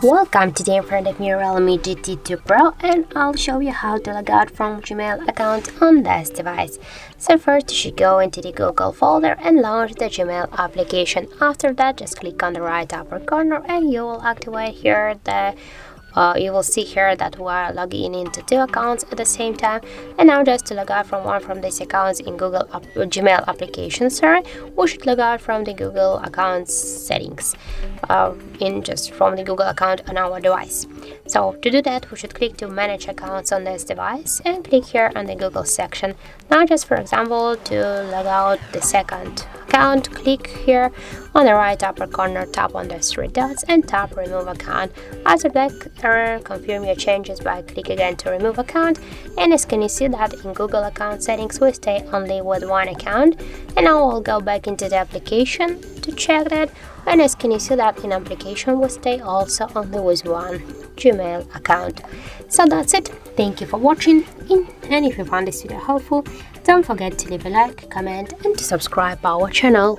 Welcome, today in front of me Realme GT 2 Pro, and I'll show you how to log out from Gmail account on this device. So first you should go into the Google folder and launch the Gmail application. After that, just click on the right upper corner and you will activate here you will see here that we are logging into two accounts at the same time. And now just to log out from one from these accounts in Gmail application, we should log out from the Google accounts settings from the Google account on our device. So to do that, we should click to manage accounts on this device and click here on the Google section. Now just for example, to log out the second account, click here on the right upper corner, tap on the three dots and tap remove account. After that, confirm your changes by click again to remove account. And as can you see that in Google account settings we stay only with one account. And now we'll go back into the application to check that. And as can you see that in application we stay also only with one Gmail account. So that's it. Thank you for watching, and if you found this video helpful, don't forget to leave a like, comment and to subscribe our channel.